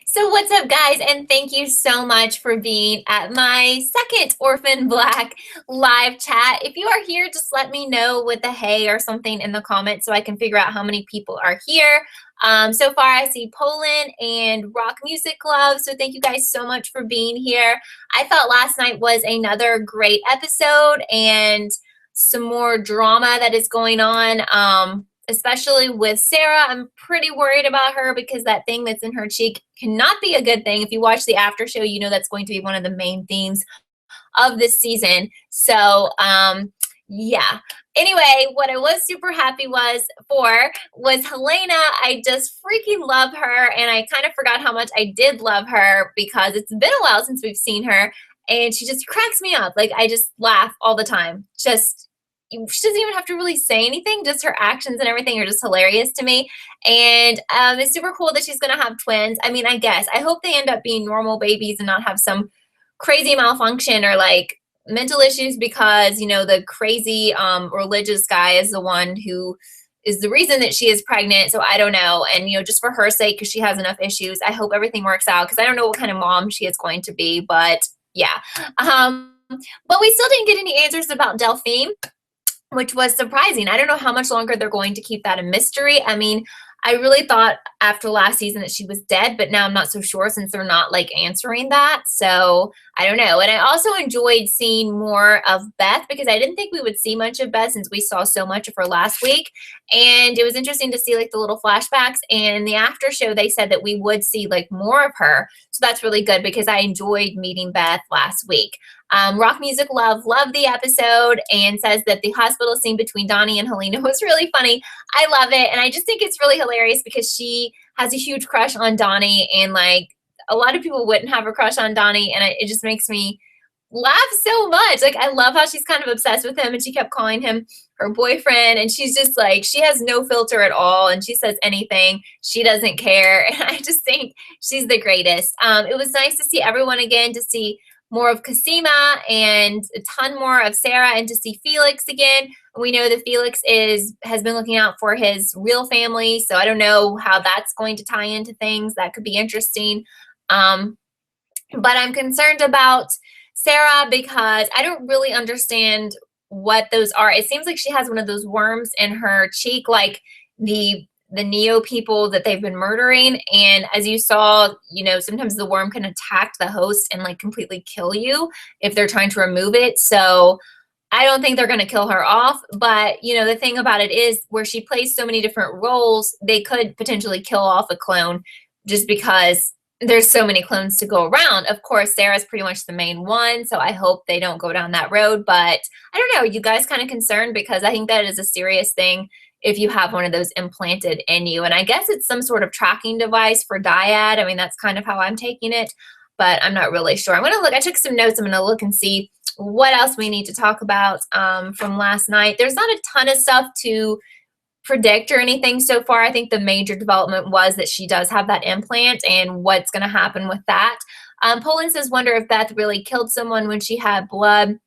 So what's up, guys? And thank you so much for being at my second Orphan Black live chat. If you are here, just let me know with a hey or something in the comments so I can figure out how many people are here. So far, I see Poland and Rock Music Love. So thank you guys so much for being here. I thought last night was another great episode and some more drama that is going on. Especially with Sarah. I'm pretty worried about her because that thing that's in her cheek cannot be a good thing. If you watch the after show, you know that's going to be one of the main themes of this season. So, yeah. Anyway, what I was super happy was Helena. I just freaking love her, and I kind of forgot how much I did love her because it's been a while since we've seen her, and she just cracks me up. Like I just laugh all the time. Just she doesn't even have to really say anything. Just her actions and everything are just hilarious to me. And it's super cool that she's gonna have twins. I mean, I guess I hope they end up being normal babies and not have some crazy malfunction or like mental issues because the crazy religious guy is the one who is the reason that she is pregnant. So I don't know. And just for her sake, because she has enough issues, I hope everything works out because I don't know what kind of mom she is going to be. But yeah. But we still didn't get any answers about Delphine, which was surprising. I don't know how much longer they're going to keep that a mystery. I mean, I really thought after last season that she was dead, but now I'm not so sure since they're not like answering that. So I don't know. And I also enjoyed seeing more of Beth because I didn't think we would see much of Beth since we saw so much of her last week. And it was interesting to see like the little flashbacks. And in the after show, they said that we would see like more of her. So that's really good because I enjoyed meeting Beth last week. Rock Music Love loved the episode and says that the hospital scene between Donnie and Helena was really funny. I love it. And I just think it's really hilarious because she has a huge crush on Donnie and like a lot of people wouldn't have a crush on Donnie. And it just makes me laugh so much. Like I love how she's kind of obsessed with him and she kept calling him her boyfriend. And she's just like, she has no filter at all. And she says anything. She doesn't care. And I just think she's the greatest. It was nice to see everyone again, to see more of Cosima and a ton more of Sarah and to see Felix again. We know that Felix has been looking out for his real family. So I don't know how that's going to tie into things. That could be interesting. But I'm concerned about Sarah because I don't really understand what those are. It seems like she has one of those worms in her cheek, like the Neo people that they've been murdering. And as you saw, sometimes the worm can attack the host and like completely kill you if they're trying to remove it. So I don't think they're going to kill her off. But, the thing about it is where she plays so many different roles, they could potentially kill off a clone just because there's so many clones to go around. Of course, Sarah's pretty much the main one. So I hope they don't go down that road. But I don't know. You guys kind of concerned because I think that is a serious thing if you have one of those implanted in you. And I guess it's some sort of tracking device for dyad. I mean, that's kind of how I'm taking it, but I'm not really sure. I'm going to look. I took some notes. I'm going to look and see what else we need to talk about from last night. There's not a ton of stuff to predict or anything so far. I think the major development was that she does have that implant and what's going to happen with that. Poland says, wonder if Beth really killed someone when she had blood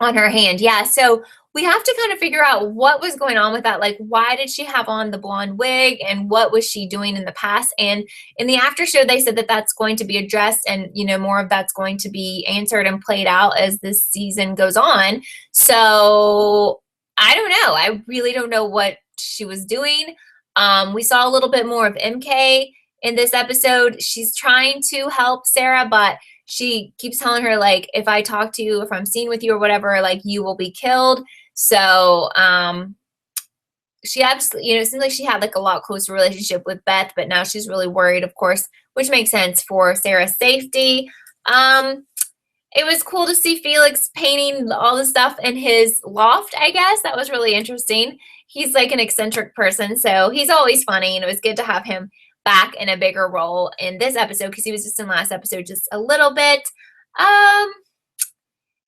on her hand. Yeah, so we have to kind of figure out what was going on with that. Like, why did she have on the blonde wig and what was she doing in the past? And in the after show, they said that that's going to be addressed and, more of that's going to be answered and played out as this season goes on. So I don't know. I really don't know what she was doing. We saw a little bit more of MK in this episode. She's trying to help Sarah, but she keeps telling her, like, if I talk to you, if I'm seen with you or whatever, like, you will be killed. So she absolutely, it seems like she had like a lot closer relationship with Beth, but now she's really worried, of course, which makes sense for Sarah's safety. It was cool to see Felix painting all the stuff in his loft, I guess. That was really interesting. He's like an eccentric person, so he's always funny, and it was good to have him back in a bigger role in this episode because he was just in last episode just a little bit.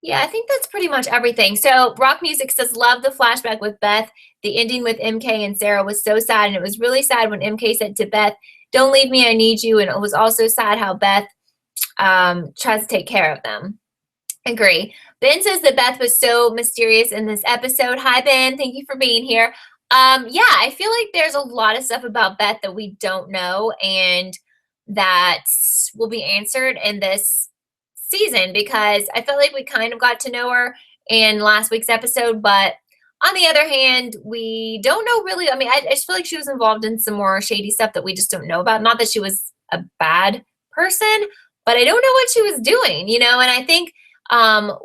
Yeah, I think that's pretty much everything. So Rock Music says, love the flashback with Beth. The ending with MK and Sarah was so sad, and it was really sad when MK said to Beth, don't leave me, I need you. And it was also sad how Beth tries to take care of them. Agree. Ben says that Beth was so mysterious in this episode. Hi, Ben. Thank you for being here. Yeah, I feel like there's a lot of stuff about Beth that we don't know, and that will be answered in this season, because I felt like we kind of got to know her in last week's episode, but on the other hand, we don't know really. I mean, I just feel like she was involved in some more shady stuff that we just don't know about. Not that she was a bad person, but I don't know what she was doing, you know? And I think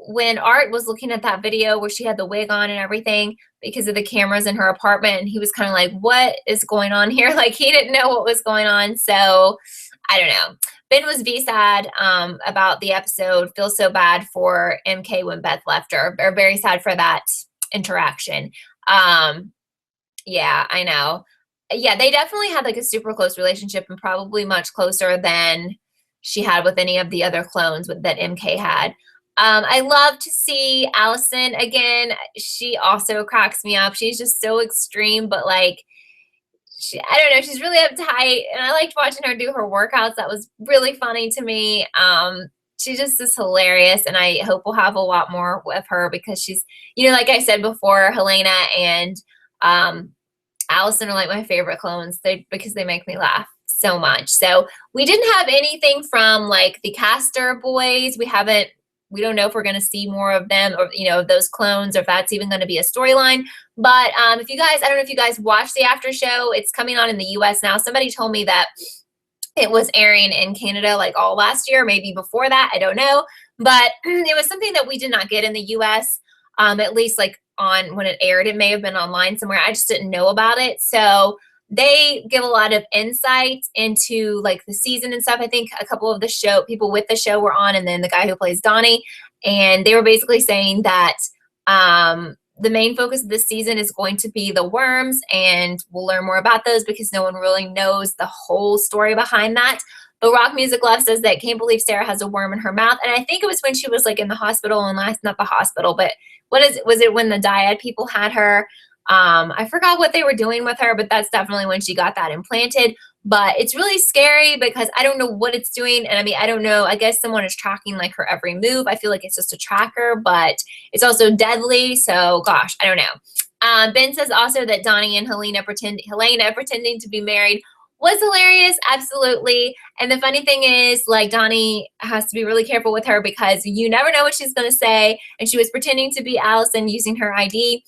when Art was looking at that video where she had the wig on and everything because of the cameras in her apartment, and he was kind of like, what is going on here? Like, he didn't know what was going on. So I don't know. Ben was sad about the episode, feels so bad for MK when Beth left her, or very sad for that interaction. Yeah, I know. Yeah, they definitely had like a super close relationship, and probably much closer than she had with any of the other clones that MK had. I love to see Allison again. She also cracks me up. She's just so extreme, but like, I don't know, she's really uptight, and I liked watching her do her workouts. That was really funny to me. She just is hilarious, and I hope we'll have a lot more with her, because she's, you know, like I said before, Helena and Allison are like my favorite clones, because they make me laugh so much. So we didn't have anything from like the Castor boys. We don't know if we're going to see more of them, or, you know, those clones, or if that's even going to be a storyline. But if you guys, I don't know if you guys watched the after show, it's coming on in the US now. Somebody told me that it was airing in Canada like all last year, maybe before that, I don't know. But it was something that we did not get in the US, at least like on when it aired. It may have been online somewhere. I just didn't know about it. So they give a lot of insight into like the season and stuff. I think a couple of the people with the show were on, and then the guy who plays Donnie, and they were basically saying that the main focus of this season is going to be the worms, and we'll learn more about those because no one really knows the whole story behind that. But Rock Music Love says that can't believe Sarah has a worm in her mouth. And I think it was when she was like in the hospital, and not the hospital, but was it when the dyad people had her? I forgot what they were doing with her, but that's definitely when she got that implanted. But it's really scary because I don't know what it's doing. And I mean, I don't know. I guess someone is tracking like her every move. I feel like it's just a tracker, but it's also deadly. So gosh, I don't know. Ben says also that Donnie and Helena pretending to be married was hilarious. Absolutely. And the funny thing is, like, Donnie has to be really careful with her because you never know what she's going to say. And she was pretending to be Allison using her ID.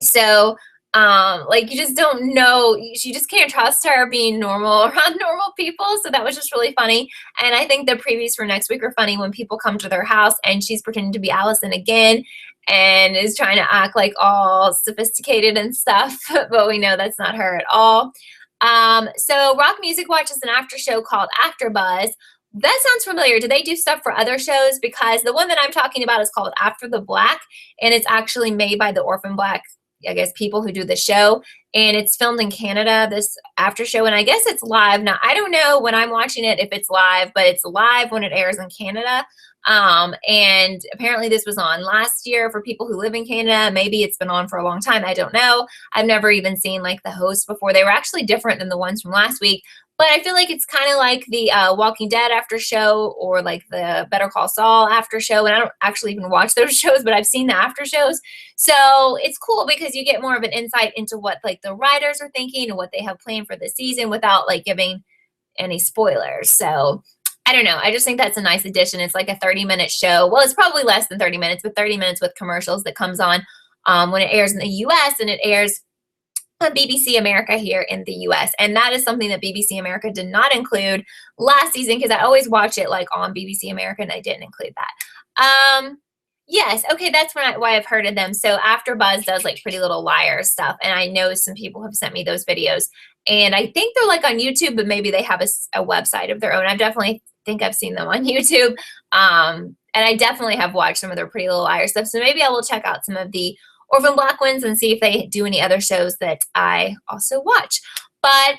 So, like, you just don't know. You just can't trust her being normal around normal people. So that was just really funny. And I think the previews for next week are funny when people come to their house and she's pretending to be Allison again and is trying to act like all sophisticated and stuff. But we know that's not her at all. So Rock Music watches an after show called AfterBuzz. That sounds familiar. Do they do stuff for other shows? Because the one that I'm talking about is called After the Black, and it's actually made by the Orphan Black, I guess, people who do the show, and it's filmed in Canada, this after show, and I guess it's live. Now, I don't know when I'm watching it if it's live, but it's live when it airs in Canada. And apparently this was on last year for people who live in Canada. Maybe it's been on for a long time. I don't know. I've never even seen like the hosts before. They were actually different than the ones from last week. But I feel like it's kind of like the Walking Dead after show, or like the Better Call Saul after show. And I don't actually even watch those shows, but I've seen the after shows. So it's cool because you get more of an insight into what like the writers are thinking and what they have planned for the season without like giving any spoilers. So I don't know. I just think that's a nice addition. It's like a 30-minute show. Well, it's probably less than 30 minutes, but 30 minutes with commercials that comes on when it airs in the US, and it airs on BBC America here in the US. And that is something that BBC America did not include last season, because I always watch it like on BBC America, and I didn't include that. Yes, okay, that's why I've heard of them. So AfterBuzz does like Pretty Little Liars stuff, and I know some people have sent me those videos, and I think they're like on YouTube, but maybe they have a website of their own. I definitely think I've seen them on YouTube, and I definitely have watched some of their Pretty Little Liars stuff, so maybe I will check out some of the Orphan Black ones and see if they do any other shows that I also watch. But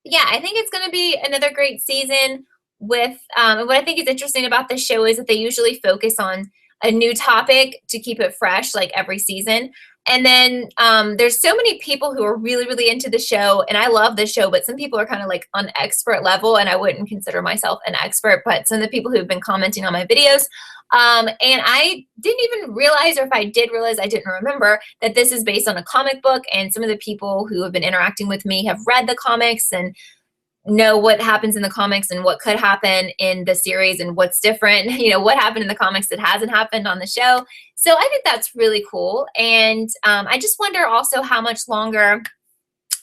yeah, I think it's going to be another great season with, and what I think is interesting about this show is that they usually focus on a new topic to keep it fresh, like every season. And then there's so many people who are really, really into the show, and I love the show, but some people are kind of like on expert level, and I wouldn't consider myself an expert, but some of the people who've been commenting on my videos, and I didn't even realize, or if I did realize, I didn't remember that this is based on a comic book, and some of the people who have been interacting with me have read the comics, and know what happens in the comics and what could happen in the series and what's different, what happened in the comics that hasn't happened on the show. So I think that's really cool. And I just wonder also how much longer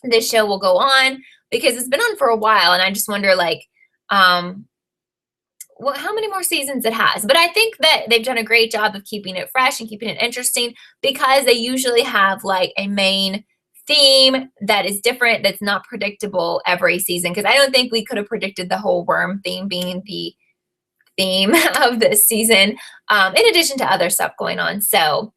this show will go on, because it's been on for a while. And I just wonder, like, well, how many more seasons it has. But I think that they've done a great job of keeping it fresh and keeping it interesting, because they usually have like a main theme that is different, that's not predictable every season. Because I don't think we could have predicted the whole worm theme being the theme of this season, in addition to other stuff going on. So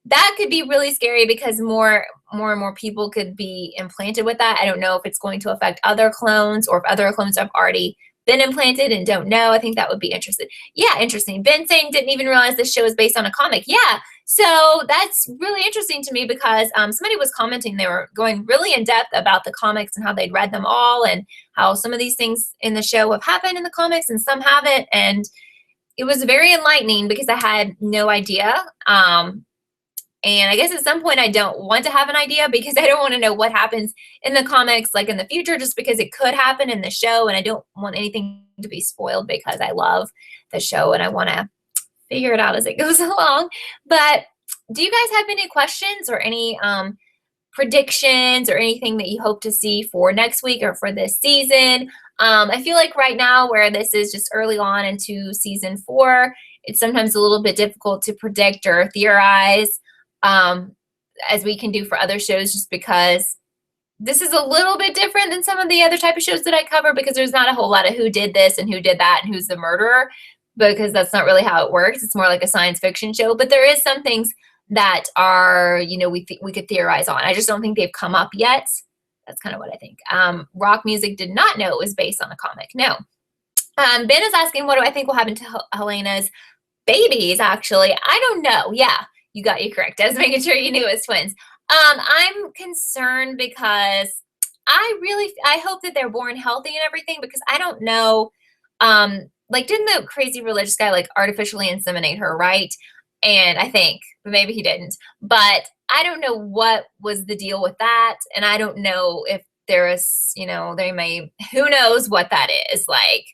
that could be really scary, because more and more people could be implanted with that. I don't know if it's going to affect other clones, or if other clones have already been implanted and don't know. I think that would be interesting. Yeah, interesting. Ben saying didn't even realize this show is based on a comic. Yeah, so that's really interesting to me, because somebody was commenting, they were going really in depth about the comics and how they'd read them all, and how some of these things in the show have happened in the comics and some haven't. And it was very enlightening, because I had no idea. And I guess at some point I don't want to have an idea, because I don't want to know what happens in the comics, like in the future, just because it could happen in the show. And I don't want anything to be spoiled, because I love the show and I want to figure it out as it goes along. But do you guys have any questions or any predictions or anything that you hope to see for next week or for this season? I feel like right now, where this is just early on into season 4, it's sometimes a little bit difficult to predict or theorize, as we can do for other shows, just because this is a little bit different than some of the other type of shows that I cover, because there's not a whole lot of who did this and who did that and who's the murderer, because that's not really how it works. It's more like a science fiction show. But there is some things that are, we could theorize on. I just don't think they've come up yet. That's kind of what I think. Rock Music did not know it was based on a comic. No. Ben is asking, what do I think will happen to Helena's babies, actually? I don't know. Yeah. You got you correct. I was making sure you knew it was twins. I'm concerned, because I hope that they're born healthy and everything, because I don't know, like, didn't the crazy religious guy like artificially inseminate her, right? And I think, maybe he didn't, but I don't know what was the deal with that. And I don't know if there is, who knows what that is. Like,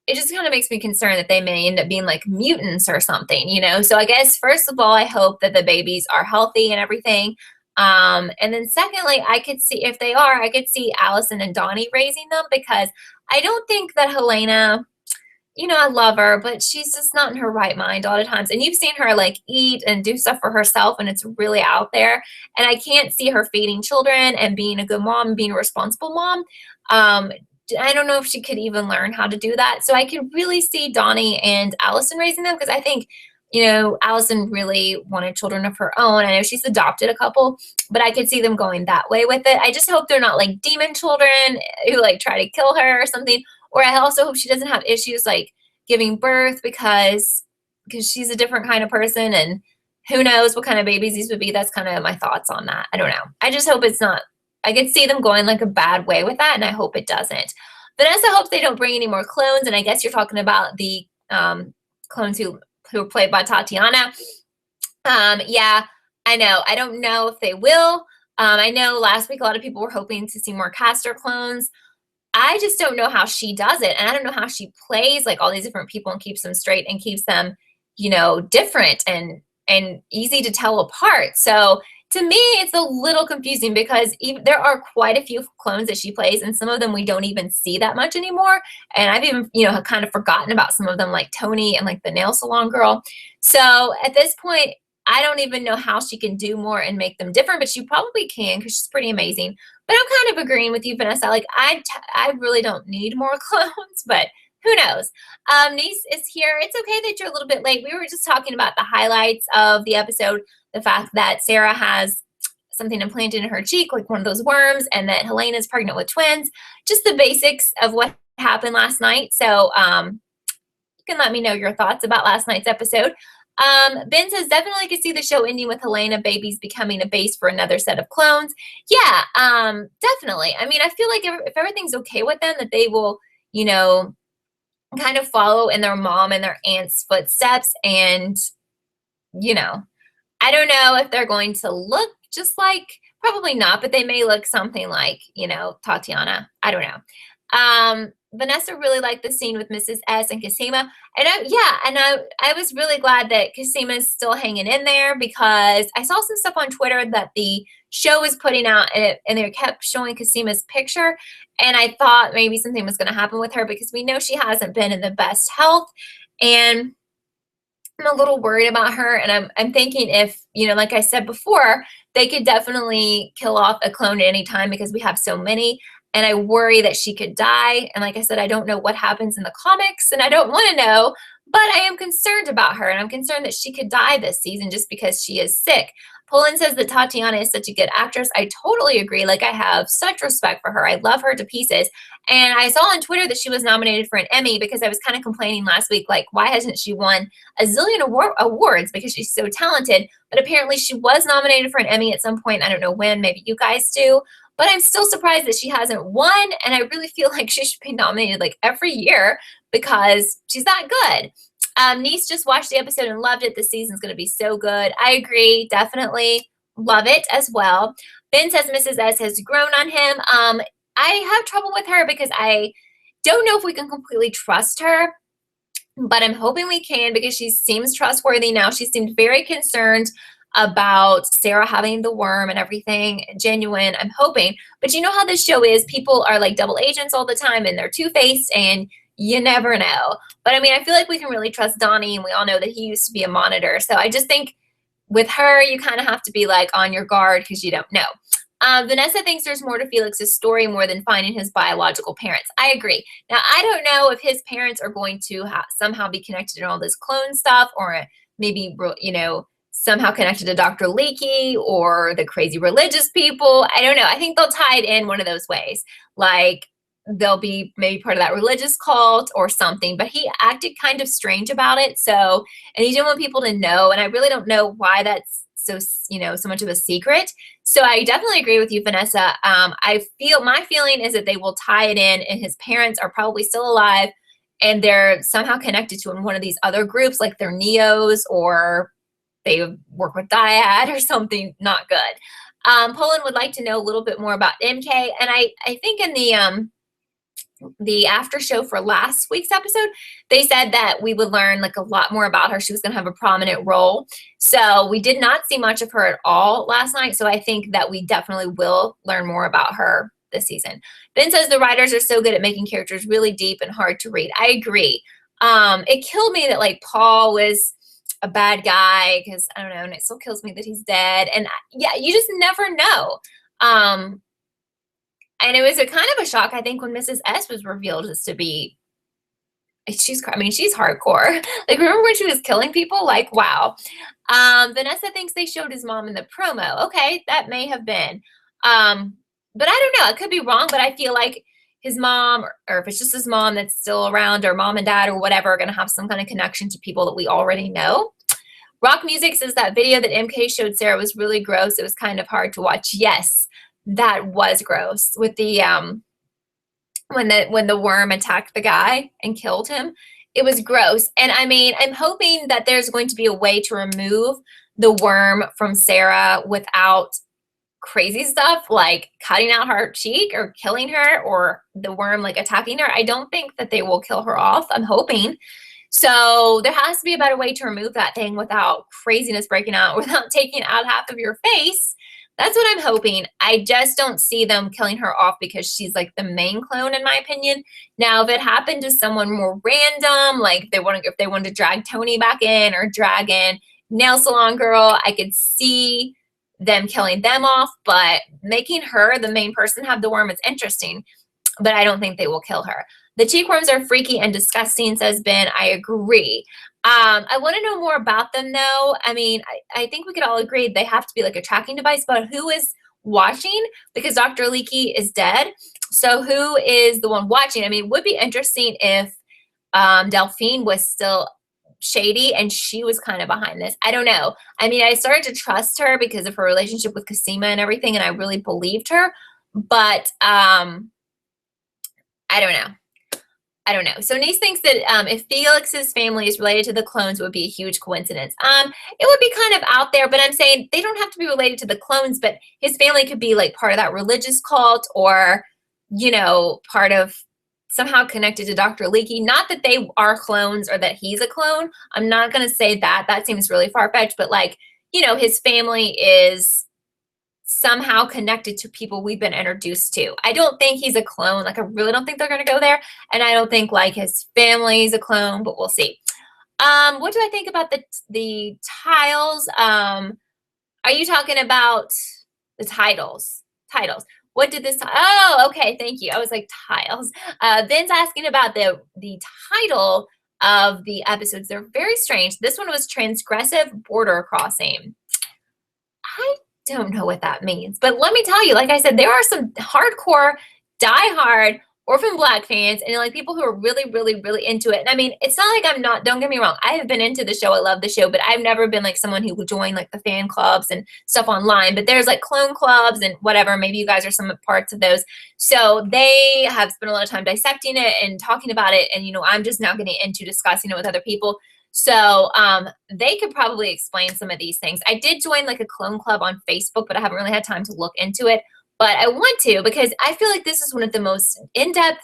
it just kind of makes me concerned that they may end up being like mutants or something, So I guess, first of all, I hope that the babies are healthy and everything. And then secondly, I could see, if they are, I could see Allison and Donnie raising them, because I don't think that Helena, I love her, but she's just not in her right mind a lot of times. And you've seen her like eat and do stuff for herself, and it's really out there. And I can't see her feeding children and being a good mom and being a responsible mom. I don't know if she could even learn how to do that. So I could really see Donnie and Allison raising them, because I think, Allison really wanted children of her own. I know she's adopted a couple, but I could see them going that way with it. I just hope they're not like demon children who like try to kill her or something. Or I also hope she doesn't have issues like giving birth, because she's a different kind of person, and who knows what kind of babies these would be. That's kind of my thoughts on that. I don't know. I just hope it's not, I could see them going like a bad way with that, and I hope it doesn't. Vanessa hopes they don't bring any more clones, and I guess you're talking about the clones who are played by Tatiana. Yeah, I know. I don't know if they will. I know last week a lot of people were hoping to see more Castor clones. I just don't know how she does it, and I don't know how she plays like all these different people and keeps them straight and keeps them, different and easy to tell apart. So to me, it's a little confusing, because there are quite a few clones that she plays, and some of them we don't even see that much anymore. And I've even, kind of forgotten about some of them, like Tony and like the nail salon girl. So at this point, I don't even know how she can do more and make them different, but she probably can, because she's pretty amazing. But I'm kind of agreeing with you, Vanessa. Like, I really don't need more clones, but who knows? Niece is here. It's okay that you're a little bit late. We were just talking about the highlights of the episode, the fact that Sarah has something implanted in her cheek, like one of those worms, and that Helena's pregnant with twins. Just the basics of what happened last night. So you can let me know your thoughts about last night's episode. Ben says, definitely could see the show ending with Helena babies becoming a base for another set of clones. Yeah, definitely. I mean, I feel like if everything's okay with them, that they will, kind of follow in their mom and their aunt's footsteps. And, I don't know if they're going to look just like, probably not, but they may look something like, Tatiana. I don't know. Vanessa really liked the scene with Mrs. S and Casima. And I was really glad that Casima's still hanging in there, because I saw some stuff on Twitter that the show was putting out, and they kept showing Casima's picture. And I thought maybe something was going to happen with her, because we know she hasn't been in the best health. And I'm a little worried about her, and I'm thinking if, like I said before, they could definitely kill off a clone at any time, because we have so many, and I worry that she could die. And like I said, I don't know what happens in the comics, and I don't want to know, but I am concerned about her, and I'm concerned that she could die this season just because she is sick. Poland says that Tatiana is such a good actress. I totally agree. Like, I have such respect for her. I love her to pieces. And I saw on Twitter that she was nominated for an Emmy, because I was kind of complaining last week, like, why hasn't she won a zillion awards, because she's so talented. But apparently she was nominated for an Emmy at some point. I don't know when. Maybe you guys do. But I'm still surprised that she hasn't won. And I really feel like she should be nominated like every year, because she's that good. Niece just watched the episode and loved it. This season's going to be so good. I agree. Definitely love it as well. Ben says Mrs. S has grown on him. I have trouble with her, because I don't know if we can completely trust her, but I'm hoping we can, because she seems trustworthy now. She seemed very concerned about Sarah having the worm and everything. Genuine, I'm hoping. But you know how this show is. People are like double agents all the time, and they're two-faced, and you never know. But I mean, I feel like we can really trust Donnie, and we all know that he used to be a monitor. So I just think with her, you kind of have to be like on your guard, because you don't know. Vanessa thinks there's more to Felix's story more than finding his biological parents. I agree. Now, I don't know if his parents are going to somehow be connected in all this clone stuff, or maybe, somehow connected to Dr. Leakey or the crazy religious people. I don't know. I think they'll tie it in one of those ways. Like, they'll be maybe part of that religious cult or something, but he acted kind of strange about it. So, and he didn't want people to know. And I really don't know why that's so much of a secret. So I definitely agree with you, Vanessa. My feeling is that they will tie it in, and his parents are probably still alive, and they're somehow connected to one of these other groups, like they're Neos, or they work with Dyad or something not good. Poland would like to know a little bit more about MK. And I think in the after show for last week's episode, they said that we would learn like a lot more about her. She was going to have a prominent role. So we did not see much of her at all last night. So I think that we definitely will learn more about her this season. Ben says the writers are so good at making characters really deep and hard to read. I agree. It killed me that like Paul was a bad guy, because I don't know, and it still kills me that he's dead. And yeah, you just never know. And it was a kind of a shock, I think, when Mrs. S was revealed as to be, she's hardcore. Like, remember when she was killing people? Like, wow. Vanessa thinks they showed his mom in the promo. Okay, that may have been. But I don't know. I could be wrong, but I feel like his mom, or if it's just his mom that's still around, or mom and dad or whatever, are going to have some kind of connection to people that we already know. Rock Music says that video that MK showed Sarah was really gross. It was kind of hard to watch. Yes, that was gross, with the when the worm attacked the guy and killed him. It was gross. And I mean, I'm hoping that there's going to be a way to remove the worm from Sarah without crazy stuff like cutting out her cheek or killing her, or the worm like attacking her. I don't think that they will kill her off. I'm hoping. So there has to be a better way to remove that thing without craziness breaking out, without taking out half of your face. That's what I'm hoping. I just don't see them killing her off, because she's like the main clone, in my opinion. Now, if it happened to someone more random, like if they wanted to drag Tony back in, or drag in Nail Salon Girl, I could see them killing them off. But making her the main person have the worm is interesting. But I don't think they will kill her. The cheekworms are freaky and disgusting, says Ben. I agree. I want to know more about them, though. I mean, I think we could all agree they have to be like a tracking device, but who is watching? Because Dr. Leakey is dead. So who is the one watching? I mean, it would be interesting if Delphine was still shady and she was kind of behind this. I don't know. I mean, I started to trust her because of her relationship with Casima and everything, and I really believed her. But I don't know. So Nice thinks that if Felix's family is related to the clones, it would be a huge coincidence. It would be kind of out there, but I'm saying they don't have to be related to the clones, but his family could be like part of that religious cult, or, part of somehow connected to Dr. Leaky. Not that they are clones or that he's a clone. I'm not going to say that. That seems really far-fetched, but like, you know, his family is somehow connected to people we've been introduced to. I don't think he's a clone. Like, I really don't think they're going to go there. And I don't think like his family's a clone, but we'll see. What do I think about the tiles? Are you talking about the titles? Titles. What did this? Oh, okay. Thank you. I was like tiles. Ben's asking about the title of the episodes. They're very strange. This one was Transgressive Border Crossing. I don't know what that means, but let me tell you, like I said, there are some hardcore, diehard Orphan Black fans and like people who are really, really, really into it. And I mean, it's not like I'm not, don't get me wrong. I have been into the show. I love the show, but I've never been like someone who would join like the fan clubs and stuff online, but there's like clone clubs and whatever. Maybe you guys are some parts of those. So they have spent a lot of time dissecting it and talking about it. And, you know, I'm just now getting into discussing it with other people. So they could probably explain some of these things. I did join like a clone club on Facebook, but I haven't really had time to look into it. But I want to because I feel like this is one of the most in-depth,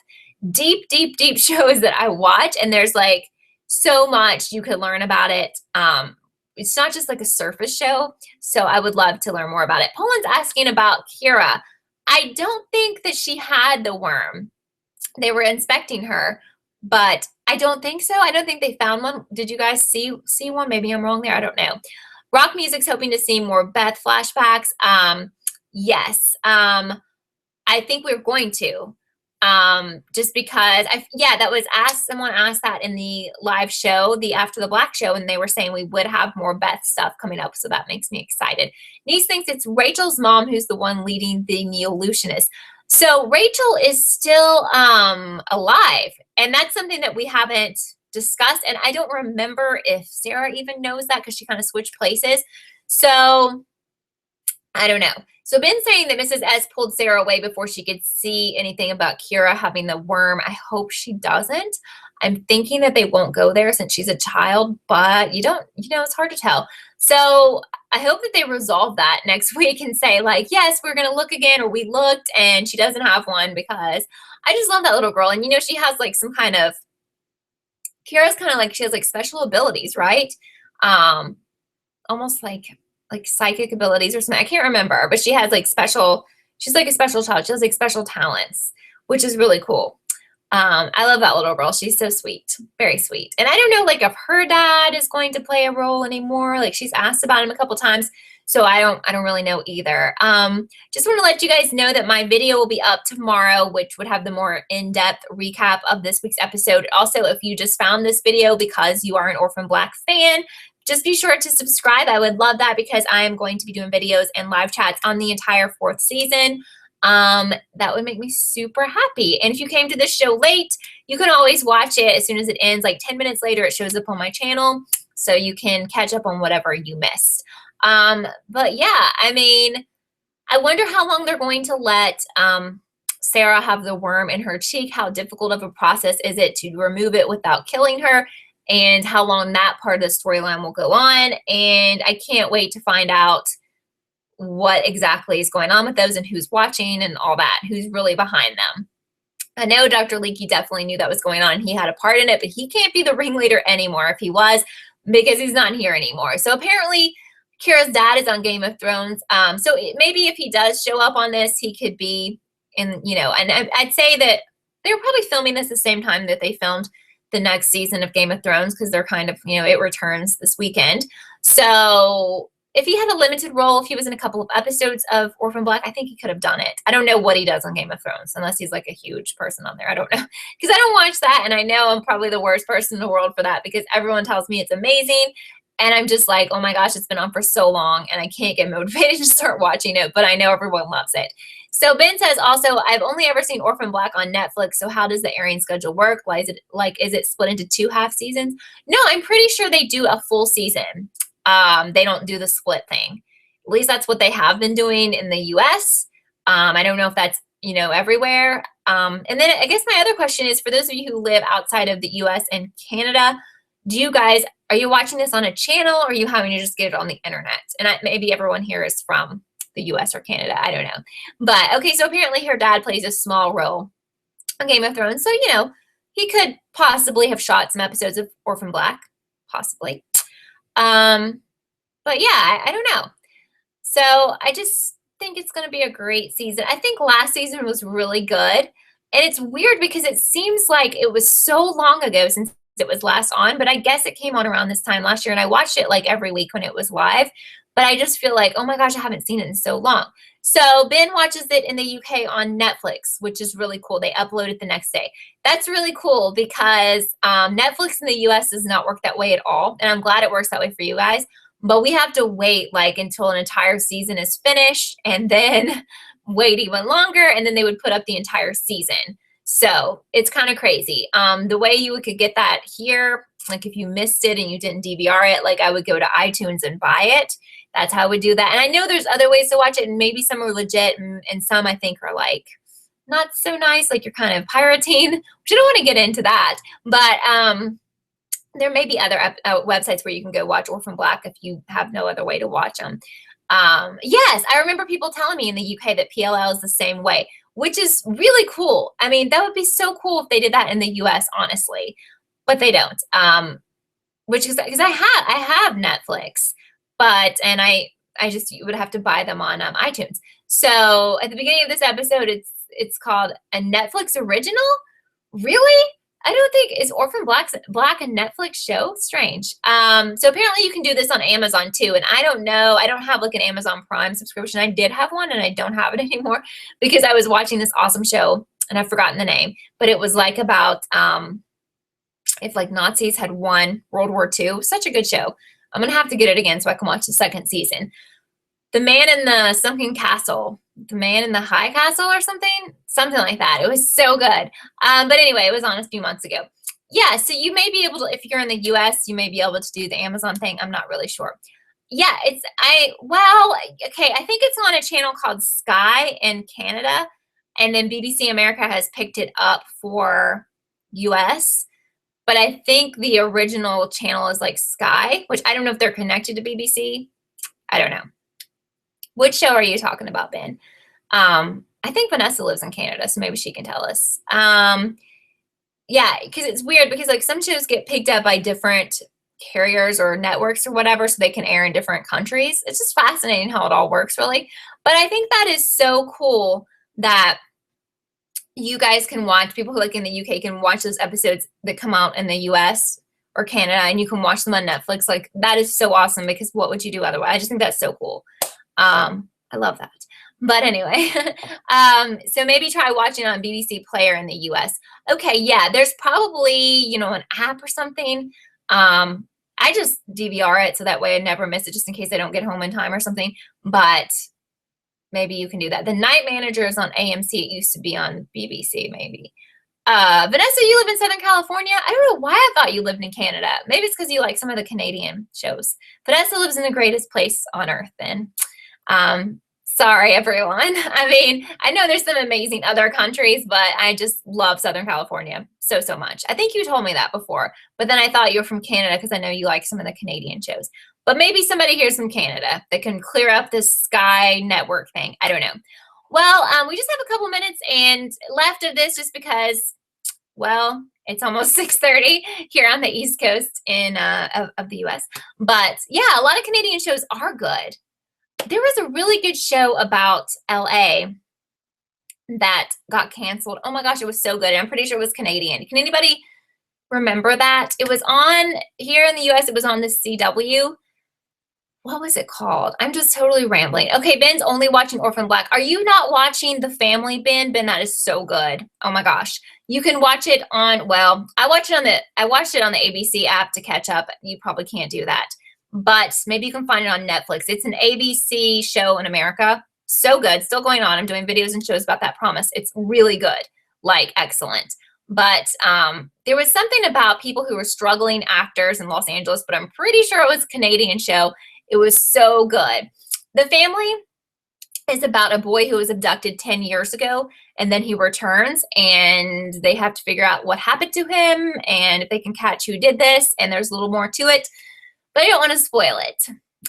deep, deep, deep shows that I watch. And there's like so much you could learn about it. It's not just like a surface show. So I would love to learn more about it. Poland's asking about Kira. I don't think that she had the worm. They were inspecting her, but I don't think so. I don't think they found one. Did you guys see one? Maybe I'm wrong there. I don't know. Rock Music's hoping to see more Beth flashbacks. Yes, I think we're going to, just because that was asked, someone asked that in the live show, the After the Black show, and they were saying we would have more Beth stuff coming up. So that makes me excited. Niece thinks it's Rachel's mom who's the one leading the Neolutionist. So Rachel is still, alive, and that's something that we haven't discussed. And I don't remember if Sarah even knows that because she kind of switched places. So I don't know. So Ben's saying that Mrs. S pulled Sarah away before she could see anything about Kira having the worm. I hope she doesn't. I'm thinking that they won't go there since she's a child, but you know, it's hard to tell. So I hope that they resolve that next week and say like, yes, we're going to look again, or we looked and she doesn't have one, because I just love that little girl. And, you know, she has like some kind of, Kira's kind of like, she has like special abilities, right? Almost like psychic abilities or something. I can't remember, but she has like she's like a special child. She has like special talents, which is really cool. I love that little girl. She's so sweet, very sweet. And I don't know like if her dad is going to play a role anymore. Like she's asked about him a couple times. So I don't really know either. Just want to let you guys know that my video will be up tomorrow, which would have the more in-depth recap of this week's episode. Also, if you just found this video because you are an Orphan Black fan, just be sure to subscribe. I would love that because I am going to be doing videos and live chats on the entire 4th season. That would make me super happy. And if you came to this show late, you can always watch it as soon as it ends. Like 10 minutes later, it shows up on my channel, so you can catch up on whatever you missed. But yeah, I mean, I wonder how long they're going to let Sarah have the worm in her cheek. How difficult of a process is it to remove it without killing her? And how long that part of the storyline will go on. And I can't wait to find out what exactly is going on with those and who's watching and all that, who's really behind them. I know Dr. Leaky definitely knew that was going on. He had a part in it, but he can't be the ringleader anymore if he was, because he's not here anymore. So apparently Kira's dad is on Game of Thrones. So maybe if he does show up on this, he could be in, you know, and I'd say that they were probably filming this the same time that they filmed the next season of Game of Thrones, because they're kind of, you know, it returns this weekend. So if he had a limited role, if he was in a couple of episodes of Orphan Black, I think he could have done it. I don't know what he does on Game of Thrones, unless he's like a huge person on there. I don't know, because I don't watch that, and I know I'm probably the worst person in the world for that, because everyone tells me it's amazing, and I'm just like, oh my gosh, it's been on for so long, and I can't get motivated to start watching it, but I know everyone loves it. So Ben says also, I've only ever seen Orphan Black on Netflix, so how does the airing schedule work? Why is it split into 2 half seasons? No, I'm pretty sure they do a full season. They don't do the split thing. At least that's what they have been doing in the US. I don't know if that's, you know, everywhere. And then I guess my other question is, for those of you who live outside of the US and Canada, are you watching this on a channel, or are you having to just get it on the internet? And maybe everyone here is from the US or Canada. I don't know. But okay, so apparently her dad plays a small role. on Game of Thrones. So, he could possibly have shot some episodes of Orphan Black, possibly. But yeah, I don't know. So I just think it's going to be a great season. I think last season was really good. And it's weird because it seems like it was so long ago since it was last on, but I guess it came on around this time last year and I watched it like every week when it was live. But I just feel like, oh my gosh, I haven't seen it in so long. So Ben watches it in the UK on Netflix, which is really cool. They upload it the next day. That's really cool because Netflix in the US does not work that way at all. And I'm glad it works that way for you guys. But we have to wait like until an entire season is finished and then wait even longer. And then they would put up the entire season. So it's kind of crazy. The way you could get that here, like if you missed it and you didn't DVR it, like I would go to iTunes and buy it. That's how I would do that. And I know there's other ways to watch it, and maybe some are legit, and some I think are like not so nice, like you're kind of pirating, which I don't want to get into that. But there may be other websites where you can go watch Orphan Black if you have no other way to watch them. Yes, I remember people telling me in the UK that PLL is the same way, which is really cool. I mean, that would be so cool if they did that in the US, honestly, but they don't. Which is because I have Netflix, and I just would have to buy them on iTunes. So at the beginning of this episode, it's called a Netflix original. Really? I don't think, is Orphan Black a Netflix show? Strange. So apparently you can do this on Amazon too. And I don't know, I don't have like an Amazon Prime subscription. I did have one and I don't have it anymore because I was watching this awesome show and I've forgotten the name, but it was like about, if like Nazis had won World War II. Such a good show. I'm going to have to get it again so I can watch the second season. The Man in the Sunken Castle, The Man in the High Castle or something like that. It was so good. But anyway, it was on a few months ago. Yeah, so you may be able to, if you're in the US, you may be able to do the Amazon thing. I'm not really sure. Yeah, okay, I think it's on a channel called Sky in Canada, and then BBC America has picked it up for US. But I think the original channel is like Sky, which I don't know if they're connected to BBC. I don't know. Which show are you talking about, Ben? I think Vanessa lives in Canada, so maybe she can tell us. Yeah, because it's weird because like some shows get picked up by different carriers or networks or whatever, so they can air in different countries. It's just fascinating how it all works, really. But I think that is so cool that you guys can watch, people who like in the UK can watch those episodes that come out in the US or Canada, and you can watch them on Netflix. Like, that is so awesome because what would you do otherwise? I just think that's so cool. I love that. But anyway, so maybe try watching on BBC Player in the US. Okay, yeah, there's probably, an app or something. I just DVR it so that way I never miss it just in case I don't get home in time or something. But maybe you can do that. The Night Manager is on AMC. It used to be on BBC, maybe. Vanessa, you live in Southern California? I don't know why I thought you lived in Canada. Maybe it's because you like some of the Canadian shows. Vanessa lives in the greatest place on earth, then. Sorry, everyone. I mean, I know there's some amazing other countries, but I just love Southern California so, so much. I think you told me that before, but then I thought you were from Canada because I know you like some of the Canadian shows. But maybe somebody here's from Canada that can clear up this Sky Network thing. I don't know. Well, we just have a couple minutes and left of this just because, well, it's almost 6:30 here on the East Coast of the US. But yeah, a lot of Canadian shows are good. There was a really good show about LA that got canceled. Oh my gosh, it was so good. I'm pretty sure it was Canadian. Can anybody remember that? It was on, here in the US, it was on the CW. What was it called? I'm just totally rambling. Okay, Ben's only watching Orphan Black. Are you not watching The Family, Ben? Ben, that is so good. Oh my gosh. You can watch it on, well, I watched it on the ABC app to catch up. You probably can't do that. But maybe you can find it on Netflix. It's an ABC show in America. So good. Still going on. I'm doing videos and shows about that, promise. It's really good. Like, excellent. But there was something about people who were struggling actors in Los Angeles, but I'm pretty sure it was a Canadian show. It was so good. The Family is about a boy who was abducted 10 years ago, and then he returns, and they have to figure out what happened to him and if they can catch who did this, and there's a little more to it. But I don't want to spoil it.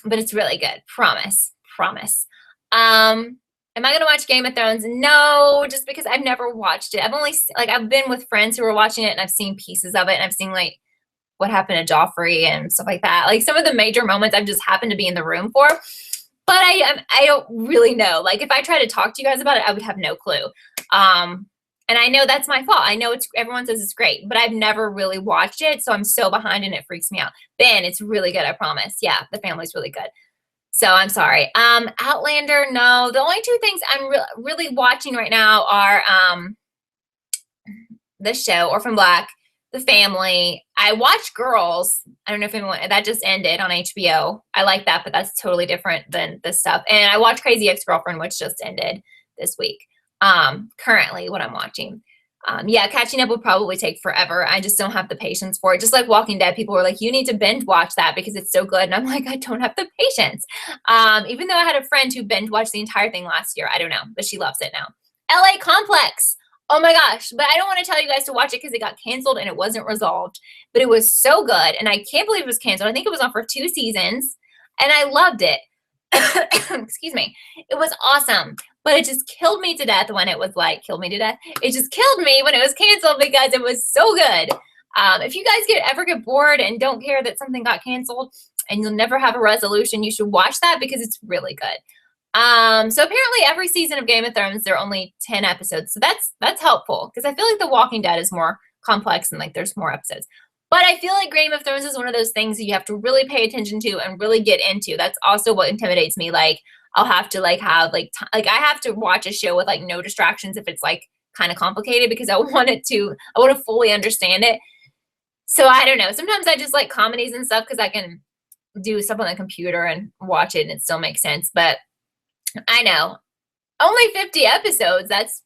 But it's really good. Promise. Promise. Am I going to watch Game of Thrones? No, just because I've never watched it. I've only, like, I've been with friends who were watching it, and I've seen pieces of it, and I've seen, like, what happened to Joffrey and stuff like that. Like, some of the major moments I've just happened to be in the room for. But I don't really know. Like, if I try to talk to you guys about it, I would have no clue. And I know that's my fault. I know everyone says it's great, but I've never really watched it, so I'm so behind and it freaks me out. Ben, it's really good, I promise. Yeah, the family's really good. So I'm sorry. Outlander, no. The only two things I'm really watching right now are this show, Orphan Black, The Family. I watched Girls. I don't know if anyone, that just ended on HBO. I like that, but that's totally different than this stuff. And I watched Crazy Ex-Girlfriend, which just ended this week. Currently what I'm watching. Yeah, catching up will probably take forever. I just don't have the patience for it. Just like Walking Dead, people were like, you need to binge watch that because it's so good. And I'm like, I don't have the patience. Even though I had a friend who binge watched the entire thing last year. I don't know, but she loves it now. LA Complex. Oh my gosh. But I don't want to tell you guys to watch it because it got canceled and it wasn't resolved. But it was so good. And I can't believe it was canceled. I think it was on for 2 seasons. And I loved it. Excuse me. It was awesome. But it just killed me to death when it was like, killed me to death. It just killed me when it was canceled because it was so good. If you guys ever get bored and don't care that something got canceled and you'll never have a resolution, you should watch that because it's really good. So apparently every season of Game of Thrones, there are only 10 episodes. So that's helpful because I feel like The Walking Dead is more complex and like there's more episodes. But I feel like Game of Thrones is one of those things that you have to really pay attention to and really get into. That's also what intimidates me. Like, I'll have to like have like I have to watch a show with like no distractions if it's like kind of complicated because I want to fully understand it. So I don't know. Sometimes I just like comedies and stuff because I can do stuff on the computer and watch it and it still makes sense. But I know. Only 50 episodes. That's,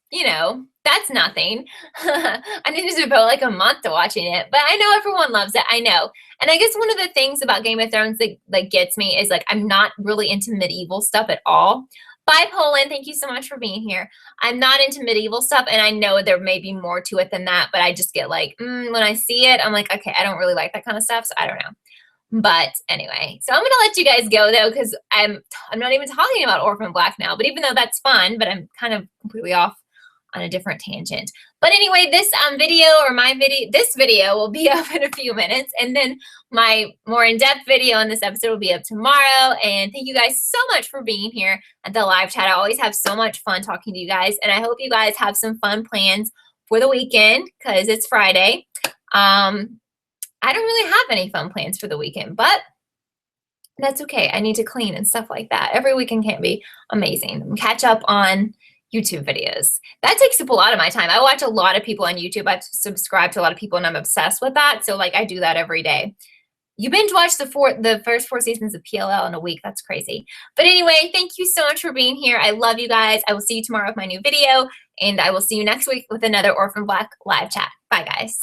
that's nothing. I need to devote like a month to watching it, but I know everyone loves it. I know. And I guess one of the things about Game of Thrones that gets me is like, I'm not really into medieval stuff at all. Bye, Poland. Thank you so much for being here. I'm not into medieval stuff, and I know there may be more to it than that, but I just get like, when I see it, I'm like, okay, I don't really like that kind of stuff, so I don't know. But anyway, so I'm going to let you guys go, though, because I'm not even talking about Orphan Black now. But even though that's fun, but I'm kind of completely off on a different tangent. But anyway, this this video will be up in a few minutes. And then my more in-depth video on this episode will be up tomorrow. And thank you guys so much for being here at the live chat. I always have so much fun talking to you guys. And I hope you guys have some fun plans for the weekend because it's Friday. I don't really have any fun plans for the weekend, but that's okay. I need to clean and stuff like that. Every weekend can't be amazing. Catch up on YouTube videos. That takes up a lot of my time. I watch a lot of people on YouTube. I've subscribed to a lot of people and I'm obsessed with that. So like I do that every day. You binge watch the first 4 seasons of PLL in a week. That's crazy. But anyway, thank you so much for being here. I love you guys. I will see you tomorrow with my new video and I will see you next week with another Orphan Black live chat. Bye guys.